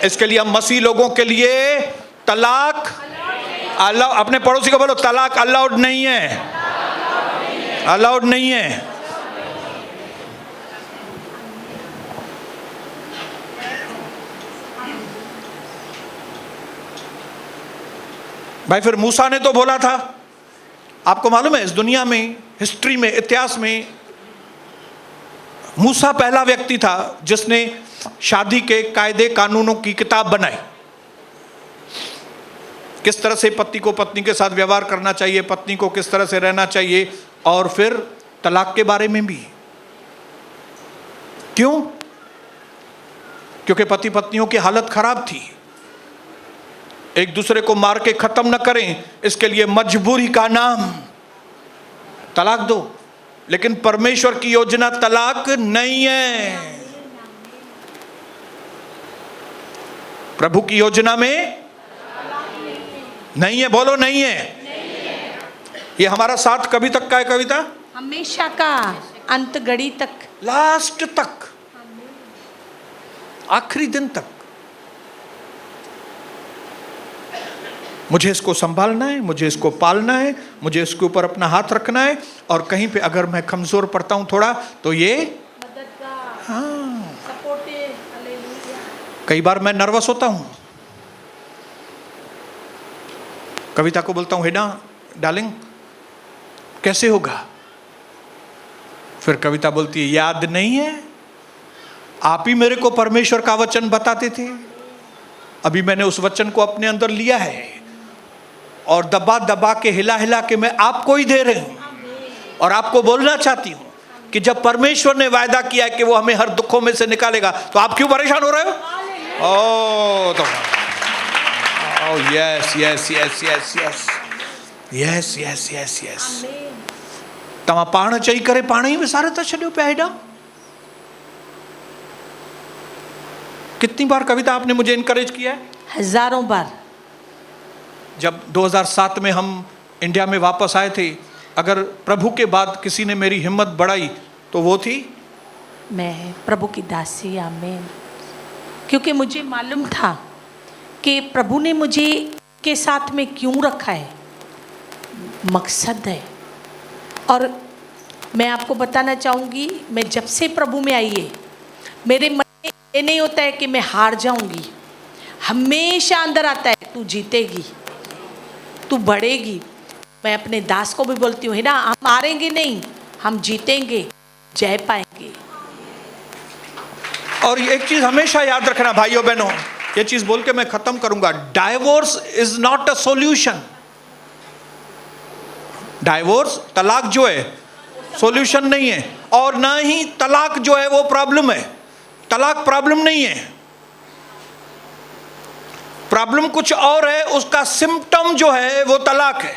Speaker 1: इसके लिए हम मसीह लोगों के लिए तलाक अलाउ, अपने पड़ोसी को बोलो तलाक अलाउड नहीं है, अलाउड नहीं है। भाई फिर मूसा ने तो बोला था, आपको मालूम है इस दुनिया में, हिस्ट्री में, इतिहास में मूसा पहला व्यक्ति था जिसने शादी के कायदे कानूनों की किताब बनाई। किस तरह से पति को पत्नी के साथ व्यवहार करना चाहिए, पत्नी को किस तरह से रहना चाहिए, और फिर तलाक के बारे में भी। क्यों? क्योंकि पति पत्नियों की हालत खराब थी, एक दूसरे को मार के खत्म न करें, इसके लिए मजबूरी का नाम तलाक दो। लेकिन परमेश्वर की योजना तलाक नहीं है। प्रभु की योजना में नहीं है, बोलो नहीं है। ये हमारा साथ कभी तक का है कविता,
Speaker 2: हमेशा का, अंत घड़ी तक,
Speaker 1: लास्ट तक, आखिरी दिन तक। मुझे इसको संभालना है, मुझे इसको पालना है, मुझे इसके ऊपर अपना हाथ रखना है, और कहीं पे अगर मैं कमजोर पड़ता हूं थोड़ा तो ये कई बार मैं नर्वस होता हूं, कविता को बोलता हूं हेना डार्लिंग कैसे होगा, फिर कविता बोलती है याद नहीं है, आप ही मेरे को परमेश्वर का वचन बताते थे, अभी मैंने उस वचन को अपने अंदर लिया है और दबा दबा के हिला हिला के मैं आपको ही दे रही हूं, और आपको बोलना चाहती हूं कि जब परमेश्वर ने वायदा किया है कि वो हमें हर दुखों में से निकालेगा, तो आप क्यों परेशान हो रहे हो? ओह तो yes yes yes yes yes yes yes yes yes तमा पाण चई करे पाण ही विसारे था छॾियो पिया हेॾा। कितनी बार कविता आपने मुझे इनकरेज किया है?
Speaker 2: हजारों बार।
Speaker 1: जब 2007 में हम इंडिया में वापस आए थे, अगर प्रभु के बाद किसी ने मेरी हिम्मत बढ़ाई तो वो थी
Speaker 2: मैं, प्रभु की दासी। आमीन। क्योंकि मुझे मालूम था कि प्रभु ने मुझे के साथ में क्यों रखा है, मकसद है। और मैं आपको बताना चाहूँगी, मैं जब से प्रभु में आई है, मेरे मन में ये नहीं होता है कि मैं हार जाऊँगी, हमेशा अंदर आता है तू जीतेगी, तू बढ़ेगी। मैं अपने दास को भी बोलती हूँ है ना, हम हारेंगे नहीं, हम जीतेंगे, जय पाएंगे।
Speaker 1: और एक चीज हमेशा याद रखना भाइयों बहनों, ये चीज बोल के मैं खत्म करूंगा, divorce is not a solution. Divorce, तलाक जो है सॉल्यूशन नहीं है, और ना ही तलाक जो है वो प्रॉब्लम है। तलाक प्रॉब्लम नहीं है, प्रॉब्लम कुछ और है, उसका सिम्टम जो है वो तलाक है।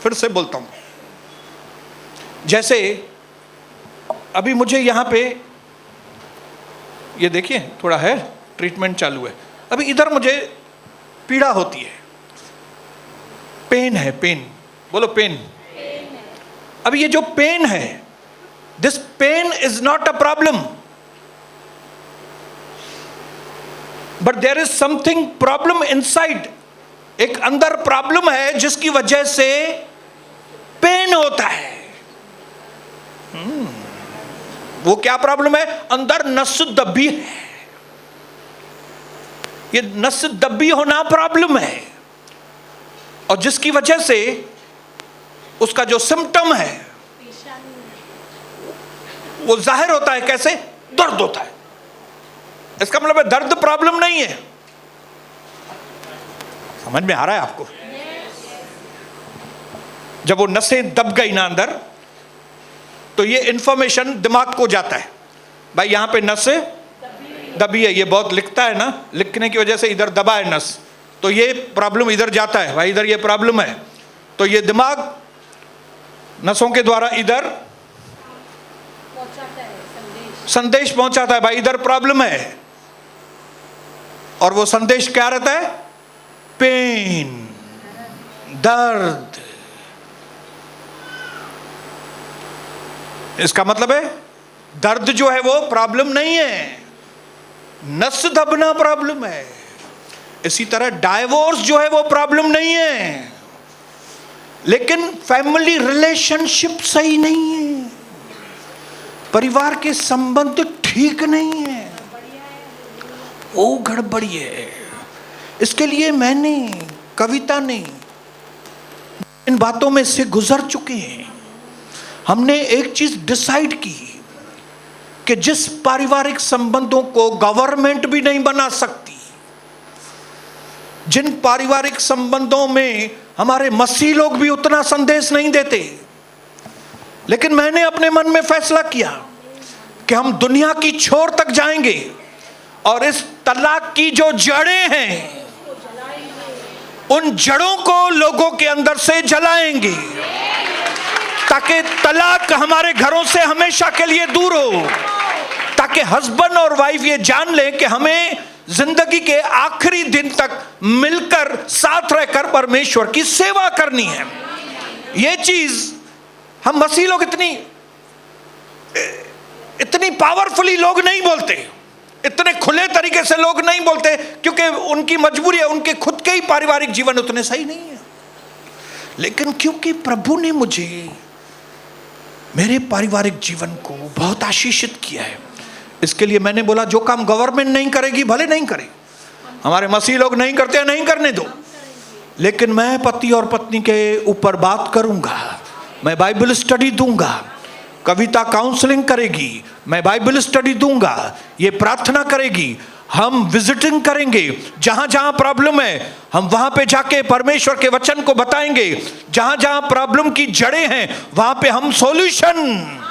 Speaker 1: फिर से बोलता हूं, जैसे अभी मुझे यहां पे ये देखिए थोड़ा है ट्रीटमेंट चालू है, अभी इधर मुझे पीड़ा होती है, पेन है, पेन बोलो पेन। अभी ये जो पेन है, this pen is not a problem. But there is something problem inside, एक अंदर प्रॉब्लम है जिसकी वजह से पेन होता है। वो क्या प्रॉब्लम है? अंदर नस दबी है। ये नस दबी होना प्रॉब्लम है, और जिसकी वजह से उसका जो सिम्टम है वो जाहिर होता है। कैसे? दर्द होता है। इसका मतलब है दर्द प्रॉब्लम नहीं है। समझ में आ रहा है आपको? जब वो नसें दब गई ना अंदर, तो ये इंफॉर्मेशन दिमाग को जाता है, भाई यहां पे नस दबी है। ये बहुत लिखता है ना, लिखने की वजह से इधर दबा है नस, तो ये प्रॉब्लम इधर जाता है, भाई इधर ये प्रॉब्लम है। तो ये दिमाग नसों के द्वारा इधर संदेश पहुंचाता है, भाई इधर प्रॉब्लम है। और वो संदेश क्या रहता है? पेन, दर्द। इसका मतलब है दर्द जो है वो प्रॉब्लम नहीं है, नस दबना प्रॉब्लम है। इसी तरह डाइवोर्स जो है वो प्रॉब्लम नहीं है, लेकिन फैमिली रिलेशनशिप सही नहीं है, परिवार के संबंध ठीक नहीं है, वो गड़बड़ी है। इसके लिए मैंने, कविता ने इन बातों में से गुजर चुके हैं। हमने एक चीज डिसाइड की कि जिस पारिवारिक संबंधों को गवर्नमेंट भी नहीं बना सकती, जिन पारिवारिक संबंधों में हमारे मसीह लोग भी उतना संदेश नहीं देते, लेकिन मैंने अपने मन में फैसला किया कि हम दुनिया की छोर तक जाएंगे और इस तलाक की जो जड़ें हैं, उन जड़ों को लोगों के अंदर से जलाएंगे, ताकि तलाक हमारे घरों से हमेशा के लिए दूर हो, ताकि हस्बैंड और वाइफ ये जान लें कि हमें जिंदगी के आखिरी दिन तक मिलकर साथ रहकर परमेश्वर की सेवा करनी है। ये चीज हम मसीह लोग इतनी पावरफुली लोग नहीं बोलते, इतने खुले तरीके से लोग नहीं बोलते, क्योंकि उनकी मजबूरी है, उनके खुद के ही पारिवारिक जीवन उतने सही नहीं है। लेकिन क्योंकि प्रभु ने मुझे मेरे पारिवारिक जीवन को बहुत आशीषित किया है, इसके लिए मैंने बोला जो काम गवर्नमेंट नहीं करेगी भले नहीं करे, हमारे मसीह लोग नहीं करते हैं, नहीं करने दो, लेकिन मैं पति और पत्नी के ऊपर बात करूंगा, मैं बाइबल स्टडी दूंगा, कविता काउंसलिंग करेगी, मैं बाइबल स्टडी दूंगा, ये प्रार्थना करेगी, हम विजिटिंग करेंगे, जहां जहां प्रॉब्लम है हम वहां पे जाके परमेश्वर के वचन को बताएंगे, जहां जहां प्रॉब्लम की जड़ें हैं वहां पे हम सॉल्यूशन।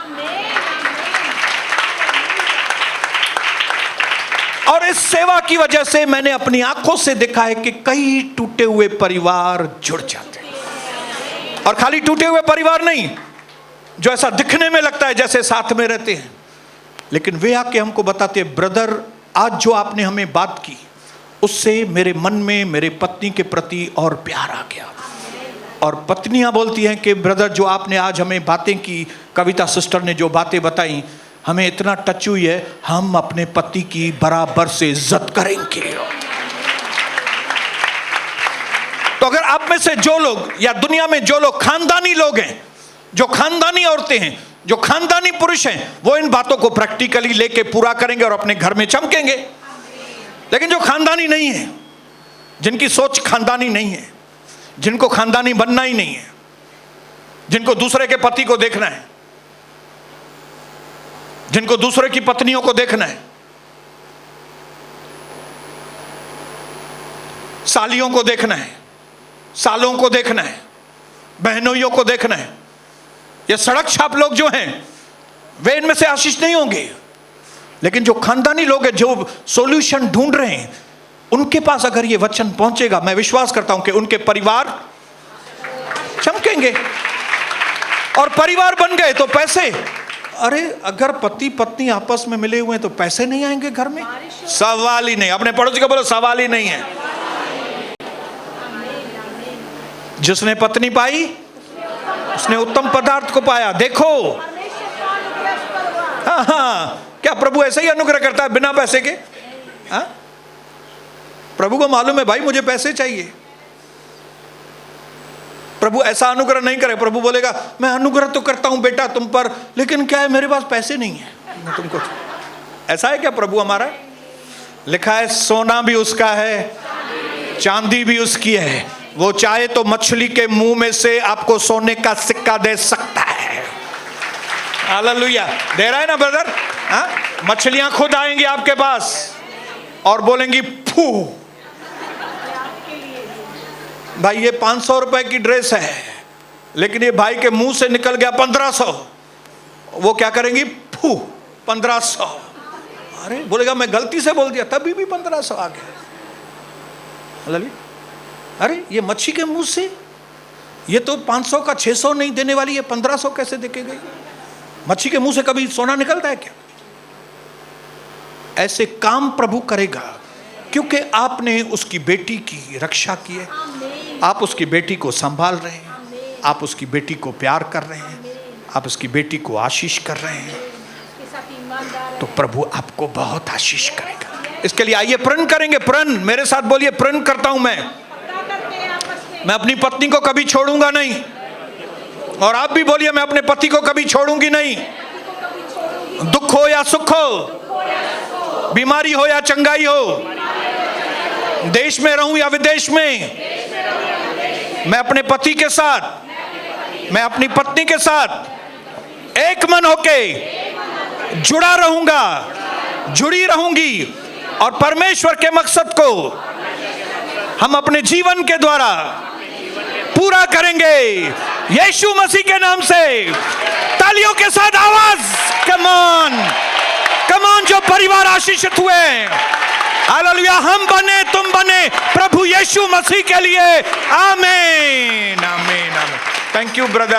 Speaker 1: और इस सेवा की वजह से मैंने अपनी आंखों से देखा है कि कई टूटे हुए परिवार जुड़ जाते हैं। और खाली टूटे हुए परिवार नहीं, जो ऐसा दिखने में लगता है जैसे साथ में रहते हैं, लेकिन वे आके हमको बताते हैं, ब्रदर आज जो आपने हमें बात की उससे मेरे मन में मेरे पत्नी के प्रति और प्यार आ गया। और पत्नियां बोलती हैं कि ब्रदर जो आपने आज हमें बातें की, कविता सिस्टर ने जो बातें बताई, हमें इतना टच हुई है, हम अपने पति की बराबर से इज्जत करेंगे। तो अगर आप में से जो लोग या दुनिया में जो लोग खानदानी लोग हैं, जो खानदानी औरतें हैं, जो खानदानी पुरुष हैं, वो इन बातों को प्रैक्टिकली लेके पूरा करेंगे और अपने घर में चमकेंगे। लेकिन जो खानदानी नहीं है, जिनकी सोच खानदानी नहीं है, जिनको खानदानी बनना ही नहीं है, जिनको दूसरे के पति को देखना है, जिनको दूसरे की पत्नियों को देखना है, सालियों को देखना है, सालों को देखना है, बहनोइयों को देखना है, ये सड़क छाप लोग जो हैं वे इनमें से आशीष नहीं होंगे। लेकिन जो खानदानी लोग हैं, जो सॉल्यूशन ढूंढ रहे हैं, उनके पास अगर ये वचन पहुंचेगा, मैं विश्वास करता हूं कि उनके परिवार चमकेंगे। और परिवार बन गए तो पैसे, अरे अगर पति पत्नी आपस में मिले हुए हैं तो पैसे नहीं आएंगे घर में? सवाल ही नहीं। अपने पड़ोसी को बोलो सवाल ही नहीं है। जिसने पत्नी पाई उसने उत्तम पदार्थ को पाया। देखो, हाँ, क्या प्रभु ऐसे ही अनुग्रह करता है बिना पैसे के? हाँ, प्रभु को मालूम है भाई मुझे पैसे चाहिए। प्रभु ऐसा अनुग्रह नहीं करे। प्रभु बोलेगा मैं अनुग्रह तो करता हूं बेटा तुम पर, लेकिन क्या है मेरे पास पैसे नहीं है मैं तुमको। ऐसा है क्या प्रभु हमारा? लिखा है सोना भी उसका है, चांदी भी उसकी है, वो चाहे तो मछली के मुंह में से आपको सोने का सिक्का दे सकता है। हालेलुया। दे रहा है ना ब्रदर? हाँ, मछलियां खुद आएंगी आपके पास और बोलेंगी फू। भाई ये 500 रुपए की ड्रेस है, लेकिन ये भाई के मुंह से निकल गया 1500। वो क्या करेंगी? फू 1500। अरे बोलेगा मैं गलती से बोल दिया, तभी भी 1500 आ गया। अरे ये मच्छी के मुंह से, ये तो 500 का 600 नहीं देने वाली है, 1500 कैसे देके गई? मच्छी के मुंह से कभी सोना निकलता है क्या? ऐसे काम प्रभु करेगा क्योंकि आपने उसकी बेटी की रक्षा की है, आप उसकी बेटी को संभाल रहे हैं, आप उसकी बेटी को प्यार कर रहे हैं, आप उसकी बेटी को आशीष कर रहे हैं, तो प्रभु आपको बहुत आशीष करेगा। इसके लिए आइए प्रण करेंगे। प्रण मेरे साथ बोलिए, प्रण करता हूं मैं अपनी पत्नी को कभी छोड़ूंगा नहीं। और आप भी बोलिए मैं अपने पति को कभी छोड़ूंगी नहीं। दुख हो या सुख हो, बीमारी हो या चंगाई हो, देश में रहूं या विदेश में, मैं अपने पति के साथ, मैं अपनी पत्नी के साथ एक मन होके जुड़ा रहूंगा, जुड़ी रहूंगी, और परमेश्वर के मकसद को हम अपने जीवन के द्वारा पूरा करेंगे। यीशु मसीह के नाम से तालियों के साथ आवाज, कम ऑन, कम ऑन, जो परिवार आशीषित हुए। हालेलुया। हम बने, तुम बने प्रभु यीशु मसीह के लिए। आमीन, आमीन, आमीन। Thank you brother.